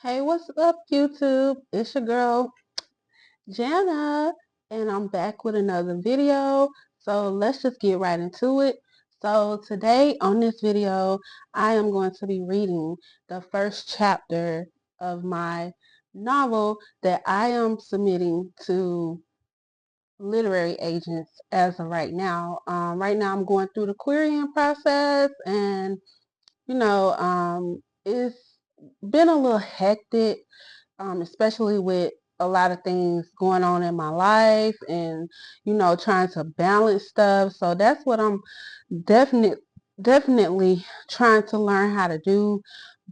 Hey, what's up, YouTube? It's your girl, Jana, and I'm back with another video. So let's just get right into it. So today on this video, I am going to be reading the first chapter of my novel that I am submitting to literary agents as of right now. Right now I'm going through the querying process, and it's been a little hectic, especially with a lot of things going on in my life and, trying to balance stuff. So that's what I'm definite, definitely trying to learn how to do,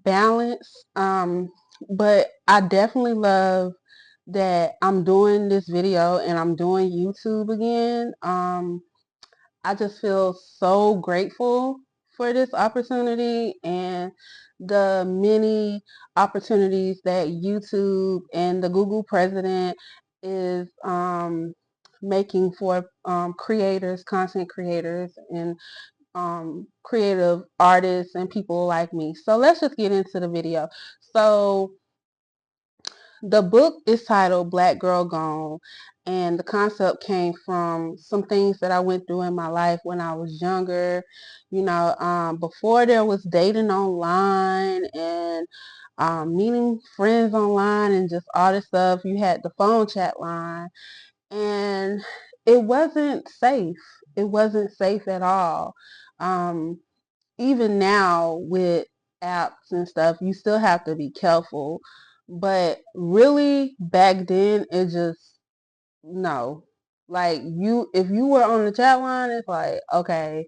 balance. But I definitely love that I'm doing this video and I'm doing YouTube again. I just feel so grateful for this opportunity and the many opportunities that YouTube and the Google president is making for creators, content creators, and creative artists and people like me. So let's just get into the video. So the book is titled Black Girl Gone, and the concept came from some things that I went through in my life when I was younger. Before there was dating online and meeting friends online and just all this stuff, you had the phone chat line, and it wasn't safe. It wasn't safe at all. Um, Even now with apps and stuff, you still have to be careful. But really, back then, it just, no. Like, if you were on the chat line, it's like, okay,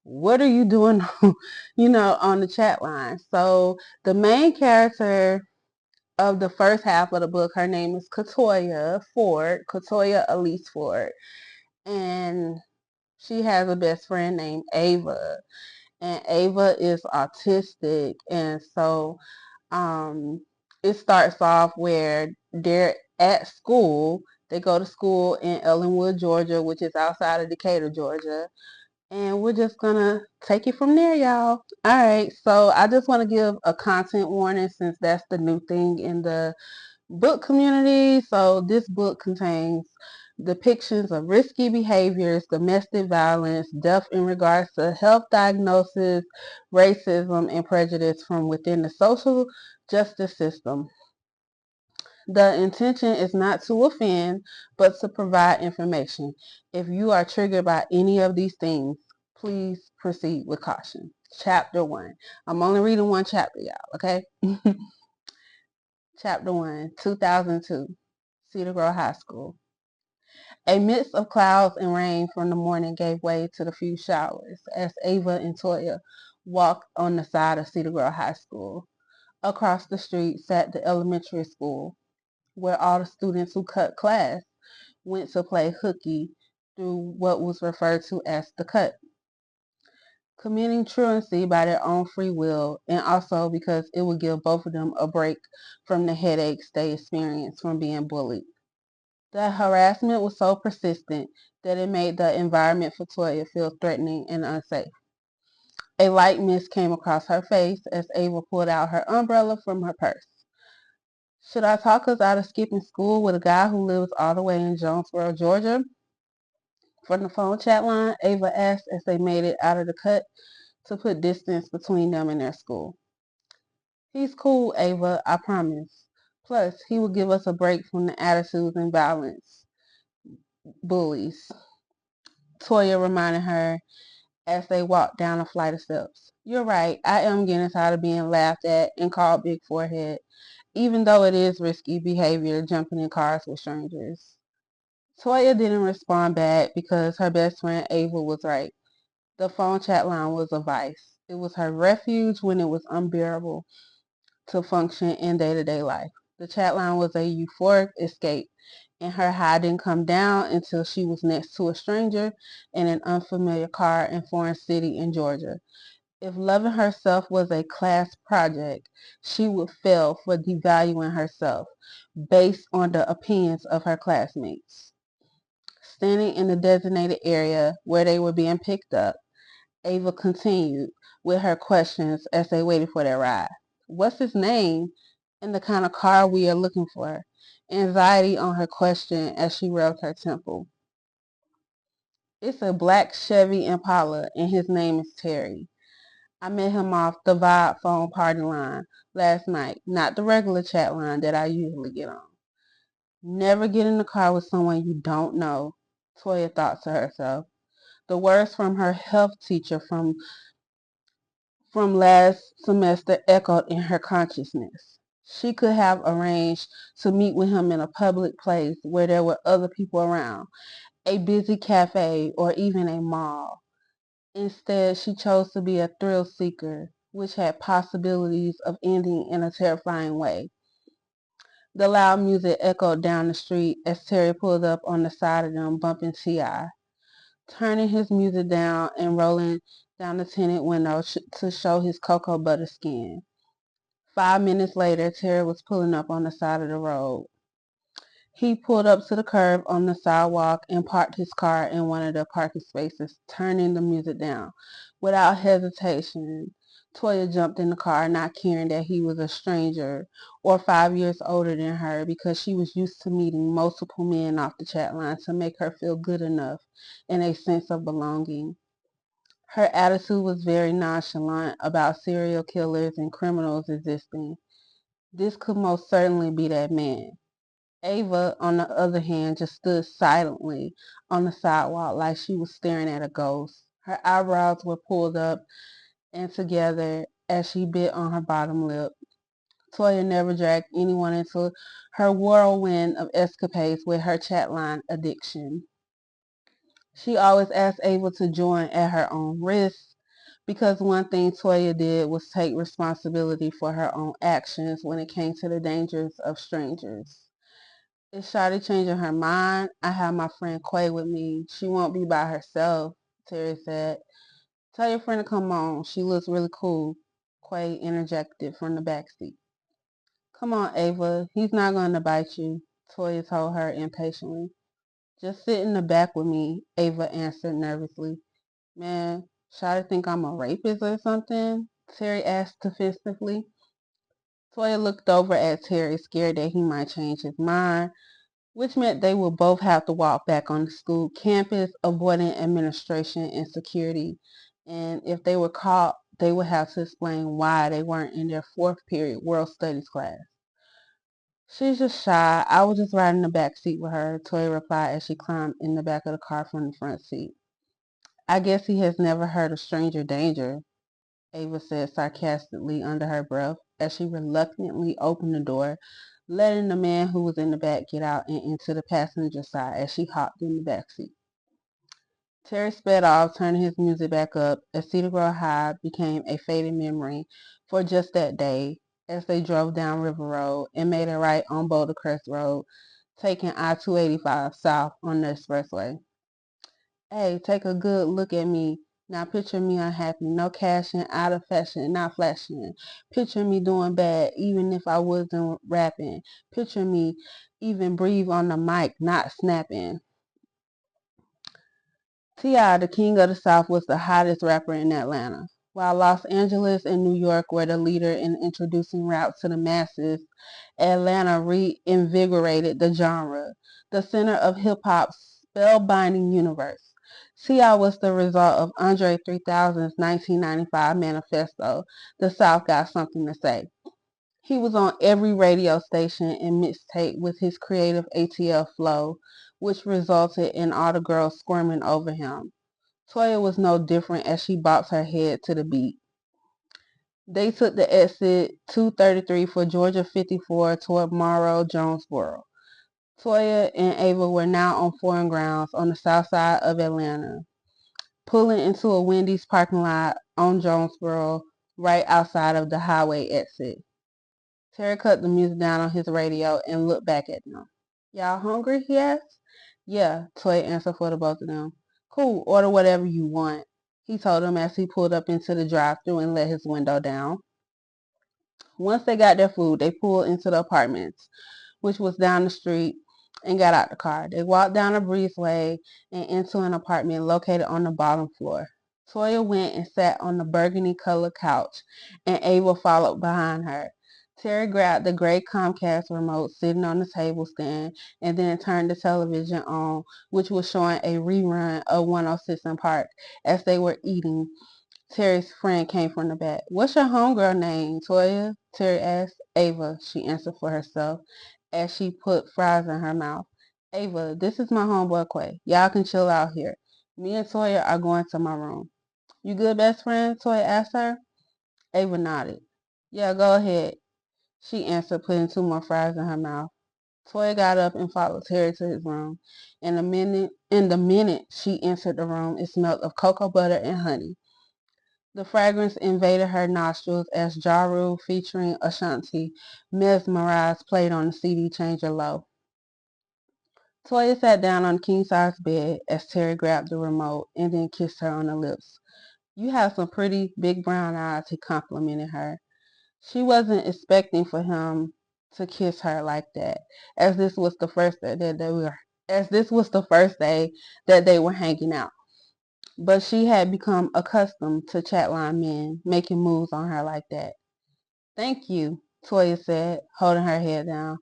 what are you doing, on the chat line? So the main character of the first half of the book, her name is Katoya Elise Ford. And she has a best friend named Ava, and Ava is autistic, and so um, it starts off where they're at school. They go to school in Ellenwood, Georgia, which is outside of Decatur, Georgia, and we're just gonna take it from there, y'all. All right, so I just want to give a content warning since that's the new thing in the book community. So this book contains depictions of risky behaviors, domestic violence, death in regards to health diagnosis, racism, and prejudice from within the social justice system. The intention is not to offend, but to provide information. If you are triggered by any of these things, please proceed with caution. Chapter 1. I'm only reading one chapter, y'all, okay? Chapter 1, 2002, Cedar Grove High School. A mist of clouds and rain from the morning gave way to the few showers as Ava and Toya walked on the side of Cedar Grove High School. Across the street sat the elementary school, where all the students who cut class went to play hooky through what was referred to as the cut, committing truancy by their own free will, and also because it would give both of them a break from the headaches they experienced from being bullied. The harassment was so persistent that it made the environment for Toya feel threatening and unsafe. A light mist came across her face as Ava pulled out her umbrella from her purse. Should I talk us out of skipping school with a guy who lives all the way in Jonesboro, Georgia? From the phone chat line, Ava asked as they made it out of the cut to put distance between them and their school. He's cool, Ava, I promise. Plus, he will give us a break from the attitudes and violence. Bullies. Toya reminded her as they walked down a flight of steps. You're right, I am getting tired of being laughed at and called big forehead, even though it is risky behavior jumping in cars with strangers. Toya didn't respond back because her best friend Ava was right. The phone chat line was a vice. It was her refuge when it was unbearable to function in day-to-day life. The chat line was a euphoric escape, and her high didn't come down until she was next to a stranger in an unfamiliar car in foreign city in Georgia. If loving herself was a class project, she would fail for devaluing herself based on the opinions of her classmates. Standing in the designated area where they were being picked up, Ava continued with her questions as they waited for their ride. What's his name? and the kind of car we are looking for. Anxiety on her question as she rubbed her temple. It's a black Chevy Impala, and his name is Terry. I met him off the Vibe phone party line last night, not the regular chat line that I usually get on. Never get in the car with someone you don't know, Toya thought to herself. The words from her health teacher from last semester echoed in her consciousness. She could have arranged to meet with him in a public place where there were other people around, a busy cafe, or even a mall. Instead, she chose to be a thrill seeker, which had possibilities of ending in a terrifying way. The loud music echoed down the street as Terry pulled up on the side of them, bumping T.I., turning his music down and rolling down the tinted window to show his cocoa butter skin. 5 minutes later, Terry was pulling up on the side of the road. He pulled up to the curb on the sidewalk and parked his car in one of the parking spaces, turning the music down. Without hesitation, Toya jumped in the car, not caring that he was a stranger or 5 years older than her, because she was used to meeting multiple men off the chat line to make her feel good enough and a sense of belonging. Her attitude was very nonchalant about serial killers and criminals existing. This could most certainly be that man. Ava, on the other hand, just stood silently on the sidewalk like she was staring at a ghost. Her eyebrows were pulled up and together as she bit on her bottom lip. Toya never dragged anyone into her whirlwind of escapades with her chatline addiction. She always asked Ava to join at her own risk, because one thing Toya did was take responsibility for her own actions when it came to the dangers of strangers. Is Shawty changing her mind? I have my friend Quay with me. She won't be by herself, Terry said. Tell your friend to come on. She looks really cool, Quay interjected from the back seat. Come on, Ava. He's not going to bite you, Toya told her impatiently. Just sit in the back with me, Ava answered nervously. Man, Shawty think I'm a rapist or something? Terry asked defensively. Toya looked over at Terry, scared that he might change his mind, which meant they would both have to walk back on the school campus, avoiding administration and security. And if they were caught, they would have to explain why they weren't in their fourth period world studies class. She's just shy. I was just riding in the back seat with her, Toya replied as she climbed in the back of the car from the front seat. I guess he has never heard of stranger danger, Ava said sarcastically under her breath as she reluctantly opened the door, letting the man who was in the back get out and into the passenger side as she hopped in the back seat. Terry sped off, turning his music back up as Cedar Grove High became a faded memory for just that day as they drove down River Road and made a right on Boulder Crest Road, taking I-285 south on the expressway. Hey, take a good look at me. Now picture me unhappy, no cashing, out of fashion, not flashing. Picture me doing bad, even if I wasn't rapping. Picture me even breathe on the mic, not snapping. T.I., the king of the South, was the hottest rapper in Atlanta. While Los Angeles and New York were the leader in introducing rap to the masses, Atlanta reinvigorated the genre, the center of hip-hop's spellbinding universe. T.I. was the result of Andre 3000's 1995 manifesto, The South Got Something to Say. He was on every radio station and mixtape with his creative ATL flow, which resulted in all the girls squirming over him. Toya was no different as she bopped her head to the beat. They took the exit 233 for Georgia 54 toward Morrow, Jonesboro. Toya and Ava were now on foreign grounds on the south side of Atlanta, pulling into a Wendy's parking lot on Jonesboro, right outside of the highway exit. Terry cut the music down on his radio and looked back at them. Y'all hungry? He asked. Yeah, Toy answered for the both of them. Cool, order whatever you want, he told them as he pulled up into the drive-thru and let his window down. Once they got their food, they pulled into the apartments, which was down the street, and got out the car. They walked down a breezeway and into an apartment located on the bottom floor. Toya went and sat on the burgundy-colored couch, and Ava followed behind her. Terry grabbed the gray Comcast remote sitting on the table stand and then turned the television on, which was showing a rerun of 106 in Park. As they were eating, Terry's friend came from the back. "What's your homegirl name, Toya?" Terry asked. "Ava," she answered for herself as she put fries in her mouth. "Ava, this is my homeboy Quay. Y'all can chill out here. Me and Toya are going to my room." "You good, best friend?" Toya asked her. Ava nodded. "Yeah, go ahead," she answered, putting two more fries in her mouth. Toya got up and followed Terry to his room. In the minute she entered the room, it smelled of cocoa butter and honey. The fragrance invaded her nostrils as Ja Rule featuring Ashanti Mesmerized played on the CD changer low. Toya sat down on the king-size bed as Terry grabbed the remote and then kissed her on the lips. "You have some pretty big brown eyes," he complimented her. She wasn't expecting for him to kiss her like that, as this was the first day that they were hanging out. But she had become accustomed to chatline men making moves on her like that. "Thank you," Toya said, holding her head down.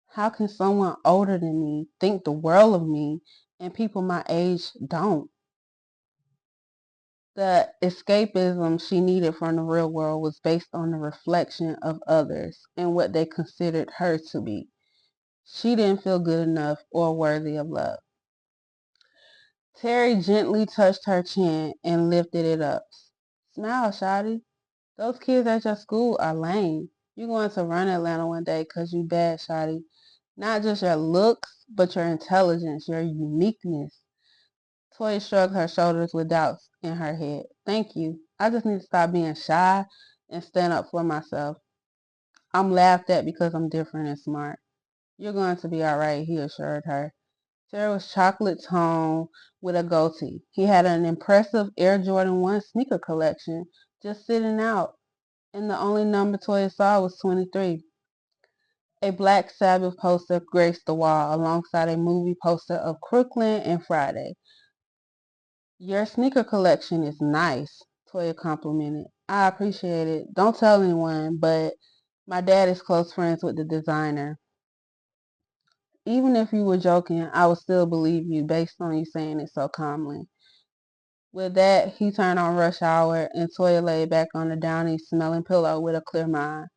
"How can someone older than me think the world of me and people my age don't?" The escapism she needed from the real world was based on the reflection of others and what they considered her to be. She didn't feel good enough or worthy of love. Terry gently touched her chin and lifted it up. "Smile, shawty. Those kids at your school are lame. You're going to run Atlanta one day 'cause you bad, shawty. Not just your looks, but your intelligence, your uniqueness." Toya shrugged her shoulders with doubts in her head. "Thank you. I just need to stop being shy and stand up for myself. I'm laughed at because I'm different and smart." "You're going to be all right," he assured her. Terry was chocolate toned with a goatee. He had an impressive Air Jordan 1 sneaker collection just sitting out, and the only number Toya saw was 23. A Black Sabbath poster graced the wall alongside a movie poster of Crooklyn and Friday. "Your sneaker collection is nice," Toya complimented. "I appreciate it. Don't tell anyone, but my dad is close friends with the designer." "Even if you were joking, I would still believe you based on you saying it so calmly." With that, he turned on Rush Hour, and Toya lay back on the downy smelling pillow with a clear mind.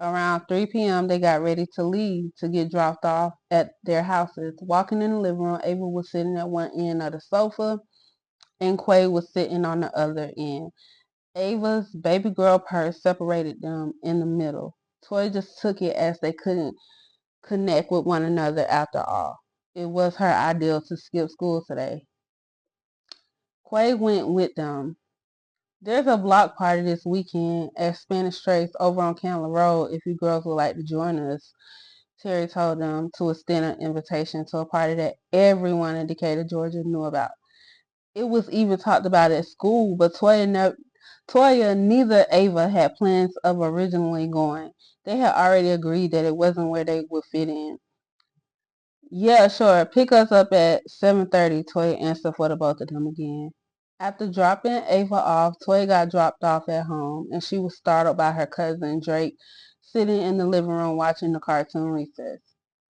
Around 3 p.m., they got ready to leave to get dropped off at their houses. Walking in the living room, Ava was sitting at one end of the sofa, and Quay was sitting on the other end. Ava's baby girl purse separated them in the middle. Toya just took it as they couldn't connect with one another after all. It was her ideal to skip school today. Quay went with them. "There's a block party this weekend at Spanish Trace over on Candler Road if you girls would like to join us," Terry told them to extend an invitation to a party that everyone in Decatur, Georgia knew about. It was even talked about at school, but Toya, neither Ava had plans of originally going. They had already agreed that it wasn't where they would fit in. "Yeah, sure. Pick us up at 7:30, Toya answered for the both of them again. After dropping Ava off, Toya got dropped off at home, and she was startled by her cousin, Drake, sitting in the living room watching the cartoon Recess.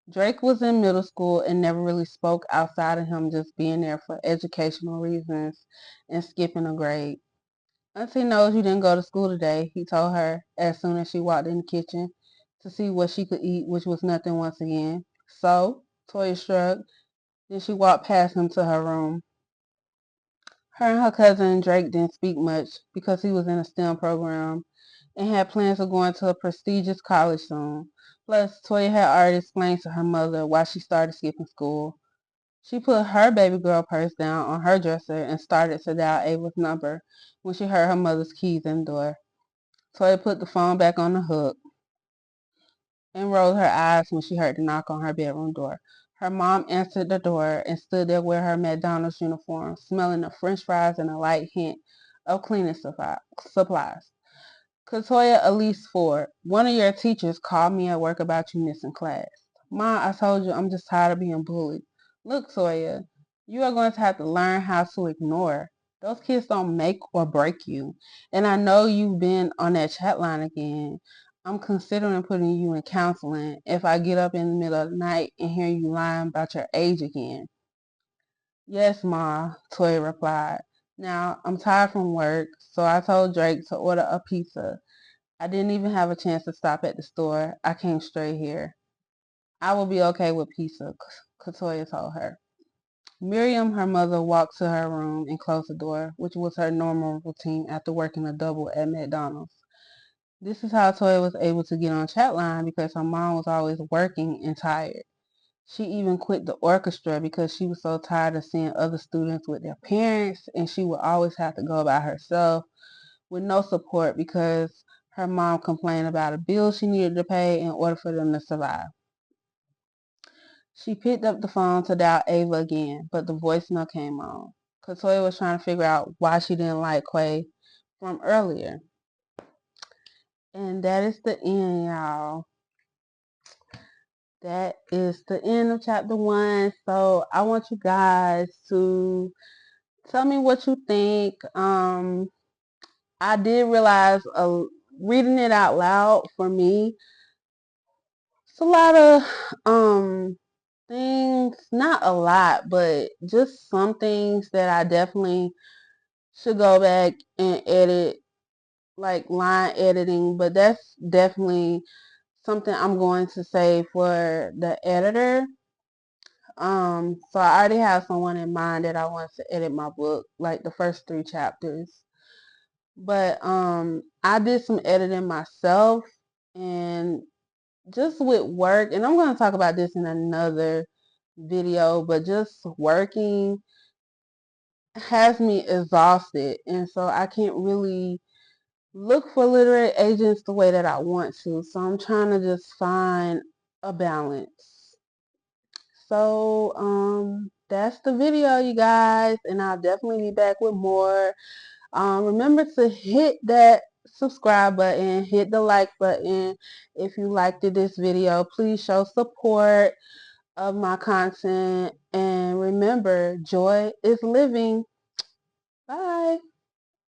Drake was in middle school and never really spoke outside of him just being there for educational reasons and skipping a grade. "Auntie knows you didn't go to school today," he told her as soon as she walked in the kitchen to see what she could eat, which was nothing once again. "So?" Toya shrugged. Then she walked past him to her room. Her and her cousin Drake didn't speak much because he was in a STEM program and had plans of going to a prestigious college soon. Plus, Toya had already explained to her mother why she started skipping school. She put her baby girl purse down on her dresser and started to dial Ava's number when she heard her mother's keys in the door. Toya put the phone back on the hook and rolled her eyes when she heard the knock on her bedroom door. Her mom answered the door and stood there with her McDonald's uniform, smelling of french fries and a light hint of cleaning supplies. "Katoya Elise Ford, one of your teachers called me at work about you missing class." "Ma, I told you I'm just tired of being bullied." "Look, Toya, you are going to have to learn how to ignore. Those kids don't make or break you. And I know you've been on that chat line again. I'm considering putting you in counseling if I get up in the middle of the night and hear you lying about your age again. Yes, Ma, Toya replied. Now, I'm tired from work, so I told Drake to order a pizza. I didn't even have a chance to stop at the store. I came straight here. I will be okay with pizza, Katoya told her. Miriam, her mother, walked to her room and closed the door, which was her normal routine after working a double at McDonald's. This is how Toya was able to get on Chatline because her mom was always working and tired. She even quit the orchestra because she was so tired of seeing other students with their parents, and she would always have to go by herself with no support because her mom complained about a bill she needed to pay in order for them to survive. She picked up the phone to dial Ava again, but the voicemail came on. Katoya was trying to figure out why she didn't like Quay from earlier. And that is the end, y'all. That is the end of chapter 1. So I want you guys to tell me what you think. I did realize reading it out loud for me, it's a lot of things, not a lot, but just some things that I definitely should go back and edit, like line editing, but that's definitely something I'm going to say for the editor. So I already have someone in mind that I want to edit my book, like the first 3 chapters. But I did some editing myself, and just with work, and I'm going to talk about this in another video, but just working has me exhausted, and so I can't really look for literary agents the way that I want to. So I'm trying to just find a balance. So that's the video, you guys, and I'll definitely be back with more. Remember to hit that subscribe button, hit the like button if you liked this video. Please show support of my content, and remember, joy is living. Bye.